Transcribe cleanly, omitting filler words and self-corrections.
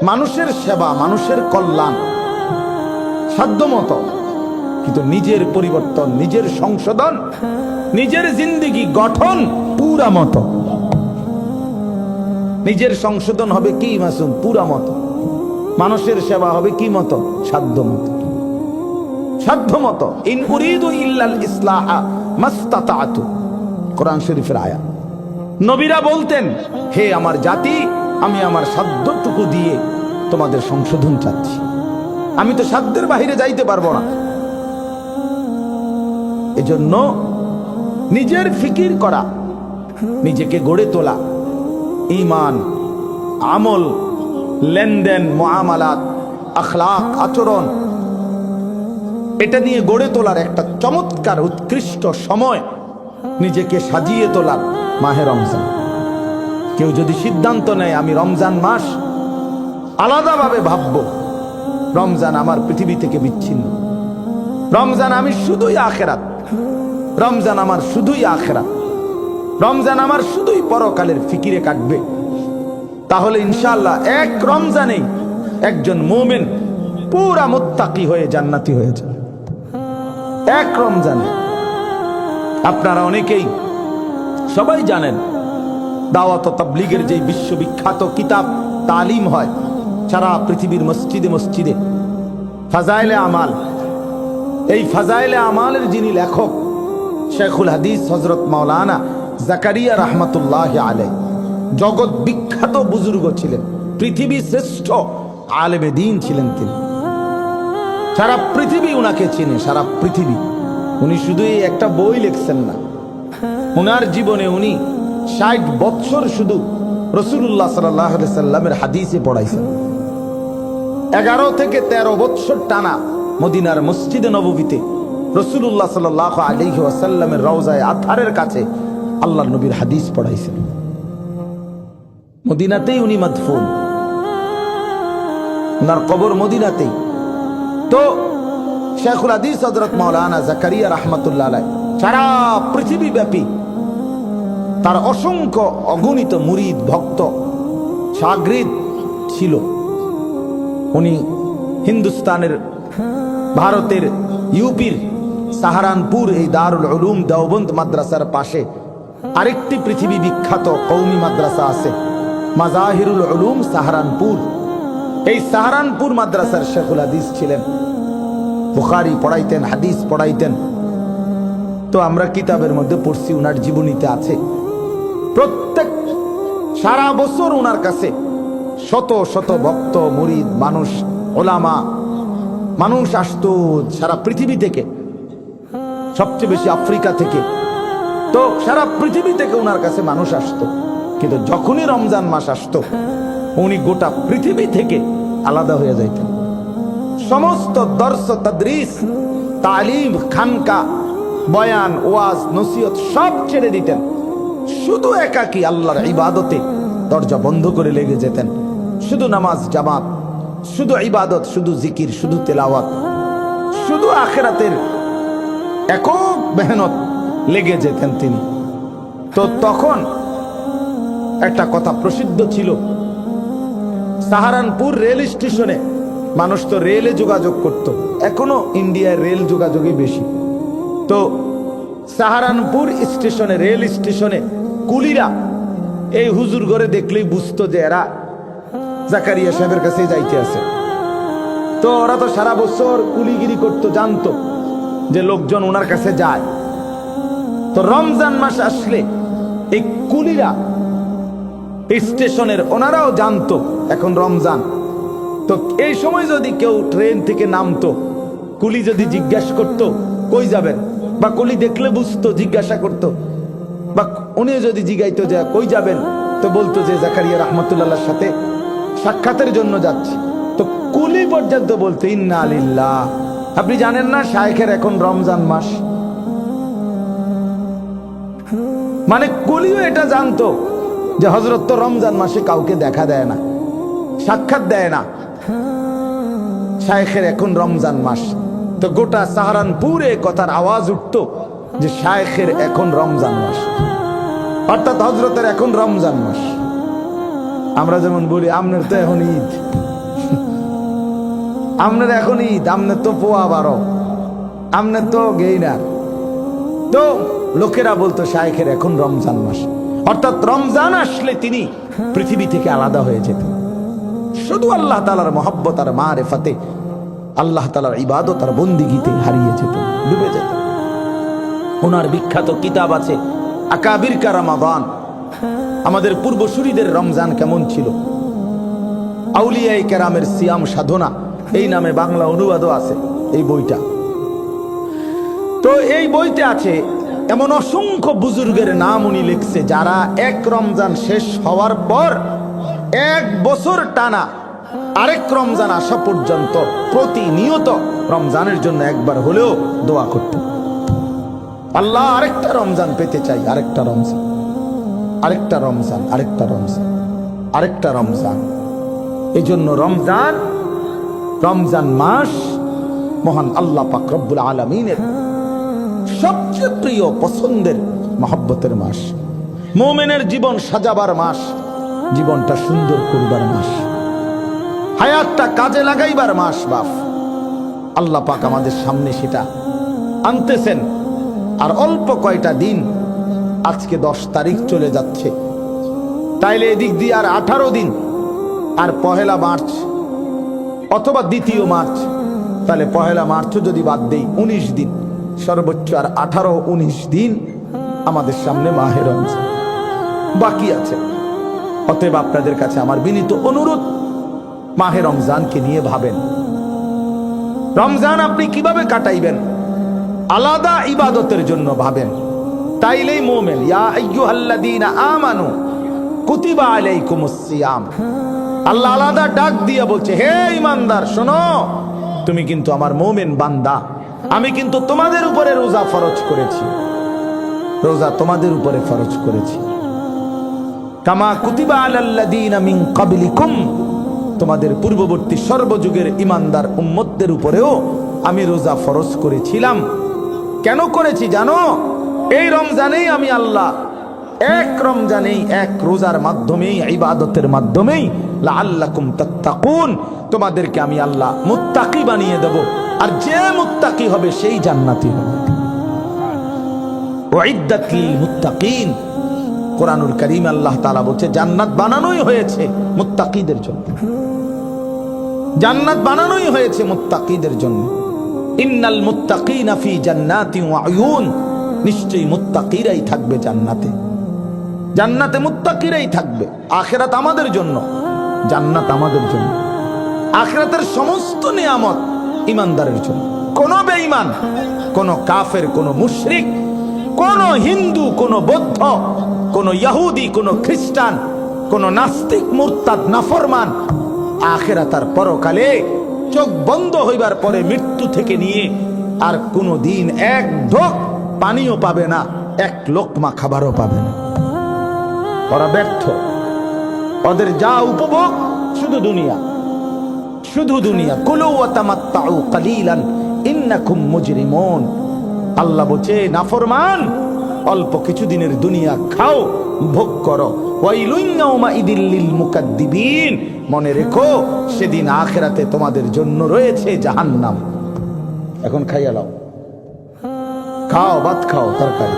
মানুষের সেবা, মানুষের কল্যাণ সাধ্যমতো, কিন্তু নিজের পরিবর্তন, নিজের সংশোধন, নিজের জিন্দেগি গঠন পুরা মতো। নিজের সংশোধন হবে কি মাসুম? পুরা মতো। মানুষের সেবা হবে কি মতো? সাধ্য মতো। সাধ্য মতো। ইন উরিদু ইল্লাল ইসলাহা মাস্তাতাতু, কোরআন শরীফের আয়াত। নবীরা বলতেন, হে আমার জাতি, আমি আমার সাধ্যটুকু দিয়ে তোমাদের সংশোধন চাচ্ছি। আমি তো সাধ্যের বাহিরে যাইতে পারবো না। এজন্য নিজের ফিকির করা, নিজেকে গড়ে তোলা, ঈমান, আমল, লেনদেন, মুআমালাত, আখলাক, আচরণ, এটা নিয়ে গড়ে তোলার একটা চমৎকার উৎকৃষ্ট সময় নিজেকে সাজিয়ে তোলার মাহে রমজান। কেউ যদি সিদ্ধান্ত নেয় আমি রমজান মাস আলাদাভাবে ভাববো, রমজান আমার পৃথিবী থেকে বিচ্ছিন্ন, রমজান আমি শুধুই আখেরাত, রমজান আমার শুধুই আখেরাত, রমজান আমার শুধুই পরকালের ফিকিরে কাটবে, তাহলে ইনশাআল্লাহ এক রমজানেই একজন মুমিন পুরা মুত্তাকি হয়ে জান্নাতি হয়ে যাবে। এক রমজানে। আপনারা অনেকেই সবাই জানেন, দাওয়াত ও তাবলীগের যে বিশ্ববিখ্যাত কিতাব তালিম হয় সারা পৃথিবীর মসজিদে মসজিদে, ফাজাইলে আমাল, এই ফাজাইলে আমালের যিনি লেখক শেখুল হাদিস হযরত মাওলানা জাকারিয়া রাহমাতুল্লাহি আলাইহি, জগৎ বিখ্যাত বুজুর্গ ছিলেন, পৃথিবীর শ্রেষ্ঠ আলেমে দ্বীন ছিলেন তিনি। সারা পৃথিবী উনাকে চিনে, সারা পৃথিবী। উনি শুধু এই একটা বই লিখছেন না, উনার জীবনে উনি ৬০ বছর শুধু রাসূলুল্লাহ সাল্লাল্লাহু আলাইহি সাল্লামের হাদিসে পড়াইছেন। ১১ থেকে ১৩ বছর টানা মদিনার মসজিদে নববীতে রাসূলুল্লাহ সাল্লাল্লাহু আলাইহি ওয়াসাল্লামের রওজায়ে আতহারের কাছে আল্লাহর নবীর হাদিস পড়াইছেন। মদিনাতেই উনি মাদফুন, উনার কবর মদিনাতেই। তো শেখুল হাদিস হযরত মাওলানা জাকারিয়া রাহমাতুল্লাহ আলাইহি সারা পৃথিবী ব্যাপী তার অসংখ্য অগণিত মুরিদ, ভক্ত, শাগরিদ ছিল। উনি হিন্দুস্তানের, ভারতের ইউপির সাহারানপুর এই দারুল উলুম দেওবন্দ মাদ্রাসার পাশে আরেকটি পৃথিবী বিখ্যাত কওমি মাদ্রাসা আছে, মাজাহিরুল উলুম সাহারানপুর। এই সাহারানপুর মাদ্রাসার শেখুল হাদিস ছিলেন, বুখারী পড়াইতেন, হাদিস পড়াইতেন। তো আমরা কিতাবের মধ্যে পড়ছি, উনার জীবনীতে আছে, প্রত্যেক সারা বছর উনার কাছে শত শত ভক্ত, মুরিদ, মানুষ, ওলামা, মানুষ আসতো সারা পৃথিবী থেকে, সবচেয়ে বেশি আফ্রিকা থেকে। তো সারা পৃথিবী থেকে উনার কাছে মানুষ আসতো। কিন্তু যখনই রমজান মাস আসতো উনি গোটা পৃথিবী থেকে আলাদা হয়ে যাইতেন। সমস্ত দর্স, তাদরিস, তালিম, খানকা, বয়ান, ওয়াজ, নসিহত সব ছেড়ে দিতেন, শুধু একাকী আল্লাহর ইবাদতে দরজা বন্ধ করে লেগে যেতেন। শুধু নামাজ জামাত, শুধু ইবাদত, শুধু জিকির, শুধু তেলাওয়াত, শুধু আখিরাতের একক মেহনত লেগে যেতেন তিনি। তো তখন একটা কথা প্রসিদ্ধ ছিল, সাহারানপুর রেল স্টেশনে মানুষ তো রেলে যোগাযোগ করত, এখনো ইন্ডিয়ার রেল যোগাযোগই বেশি। তো সাহারানপুর স্টেশনে, রেল স্টেশনে কুলিরা এই হুজুর ঘরে দেখলেই বুঝতো যে এরা জাকারিয়া সাহেবের কাছে যাইতে আছে। তো ওরা তো সারা বছর কুলিগিরি করতো, জানতো যে লোকজন ওনার কাছে যায়। তো রমজান মাস আসলে এই কুলিরা স্টেশনের, ওনারাও জানতো এখন রমজান। তো এই সময় যদি কেউ ট্রেন থেকে নামতো, কুলি যদি জিজ্ঞাসা করতো কই যাবেন, বা কুলি দেখলে বুঝতো, জিজ্ঞাসা করতো, বা উনি যদি জিজ্ঞাইতো যে কই যাবেন, তো বলতো যে জাকারিয়া রাহমাতুল্লাহর সাথে সাক্ষাতের জন্য যাচ্ছি। তো কুলি পর্যন্ত বলতো ইন্না লিল্লাহ। আপনি জানেন না শায়েখের এখন রমজান মাস? মানে কুলিও এটা জানতো যে হযরত তো রমজান মাসে কাউকে দেখা দেয় না, সাক্ষাৎ দেয় না, শায়েখের এখন রমজান মাস। তো গোটা সাহারানপুরে কথার আওয়াজ উঠতো যে শায়েখের এখন রমজান মাস, অর্থাৎ হযরতের এখন রমজান মাস। আমরা যেমন বলি আমনের তো এখন ঈদ। আপনার এখন ঈদ, আপনার তো পোয়া 12, আপনার তো গেই না। তো লোকেরা বলতো শায়েখের এখন রমজান মাস, অর্থাৎ রমজান আসলে তিনি পৃথিবী থেকে আলাদা হয়ে যেতেন। শুধু আল্লাহ তাআলার মহব্বত আর মারেফাতে, আল্লাহ তাআলার ইবাদত আর বন্দিগিতে হারিয়ে যেত, ডুবে যেত। ওনার বিখ্যাত কিতাব আছে আকাবির কা রমাদান, আমাদের পূর্বসূরীদের রমজান কেমন ছিল, আউলিয়ায়ে কেরামের সিয়াম সাধনা, এই নামে বাংলা অনুবাদও আছে এই বইটা। তো এই বইতে আছে এমন অসংখ্য বুজুর্গের নাম উনি লিখছে, যারা এক রমজান শেষ হওয়ার পর 1 বছর টানা আরেক রমজান আসা পর্যন্ত প্রতিনিয়ত রমজানের জন্য একবার হলেও দোয়া করতেন, আল্লাহ আরেকটা রমজান পেতে চাই, আরেকটা রমজান, আরেকটা রমজান, আরেকটা রমজান, আরেকটা রমজান। এই জন্য রমজান মাস মহান আল্লাহ পাক রব্বুল আলামিনের সবচেয়ে প্রিয় পছন্দের মহব্বতের মাস, মুমিনের জীবন সাজাবার মাস, জীবনটা সুন্দর করবার মাস, হায়াতটা কাজে লাগাইবার মাস। বাপ আল্লাহ পাক আমাদের সামনে সেটা আনতেছেন। আর অল্প কয়টা দিন, আজকে 10 তারিখ চলে যাচ্ছে, তাইলে এদিক দিয়ে আর 18 দিন, আর 1 মার্চ অথবা 2 মার্চ, তাহলে 1 মার্চও যদি বাদ দেই 19 দিন, সর্বোচ্চ আর 18-19 দিন আমাদের সামনে মাহে রমজান বাকি আছে। অতএব আপনাদের কাছে আমার বিনীত অনুরোধ, মাহে রমজানকে নিয়ে ভাবেন। রমজান আপনি কিভাবে কাটাইবেন, আলাদা ইবাদতের জন্য ভাবেন, তাইলেই মুমিন। ইয়া আইয়ুহাল্লাযীনা আমানু কুতিবা আলাইকুমুস সিয়াম, আল্লাহ আলাদা ডাক দিয়ে বলছে, হে ঈমানদার শোনো, তুমি কিন্তু আমার মুমিন বান্দা, আমি কিন্তু তোমাদের উপরে রোজা ফরজ করেছি, রোজা তোমাদের উপরে ফরজ করেছি। কামা কুতিবা আলাল্লাযীনা মিন ক্বাবলিকুম, তোমাদের পূর্ববর্তী সর্বযুগের ঈমানদার উম্মতদের উপরেও আমি রোজা ফরজ করেছিলাম। কেন করেছি জানো? এই রমজানেই আমি আল্লাহ এক রমজানেই, এক রোজার মাধ্যমেই, ইবাদতের মাধ্যমেই লাআল্লাকুম তাত্তাকুন, তোমাদেরকে আমি আল্লাহ মুত্তাকি বানিয়ে দেব। আর যে মুত্তাকি হবে সেই জান্নাতি হবে। উইদ্দাত লিল মুত্তাকিন, কোরআনুল কারীম আল্লাহ তাআলা বলছে জান্নাত বানানোই হয়েছে মুত্তাকিদের জন্য, জান্নাত বানানোই হয়েছে মুত্তাকিদের জন্য। ইন্নাল মুত্তাকিনা ফি জান্নাতিন ওয়া উয়ুন, নিশ্চয়ই মুত্তাকিরাই থাকবে জান্নাতে, জান্নাতে মুত্তাকিরাই থাকবে। আখিরাত আমাদের জন্য, জান্নাত আমাদের জন্য। আখিরাতের সমস্ত নিয়ামত ঈমানদারের জন্য। কোন বেঈমান, কোন কাফের, কোন মুশরিক, কোন হিন্দু, কোন বৌদ্ধ, কোন ইহুদি, কোন খ্রিস্টান, কোন নাস্তিক, মুরতাদ, নাফরমান, আখিরাত আর পরকালে চোখ বন্ধ হইবার পরে মৃত্যু থেকে নিয়ে আর কোনো দিন এক ঢোক পানিও পাবে না, এক লোকমা খাবারও পাবে না। ওরা ব্যর্থ, ওদের যা উপভোগ শুধু দুনিয়া, শুধু দুনিয়া। কুলু ওয়া তামাত্তাউ কালিলান ইন্নাকুম মুজরিমুন। আল্লাহ বলছে নাফরমান, অল্প কিছুদিনের দুনিয়া খাও, ভোগ করো। ওয়াইলুন ইয়াউমাইদিল লিল মুকাদ্দিবিন, মনে রেখো সেদিন আখিরাতে তোমাদের জন্য রয়েছে জাহান্নাম। এখন খাইয়া লাও, খাও, ভাত খাও, তরকারি।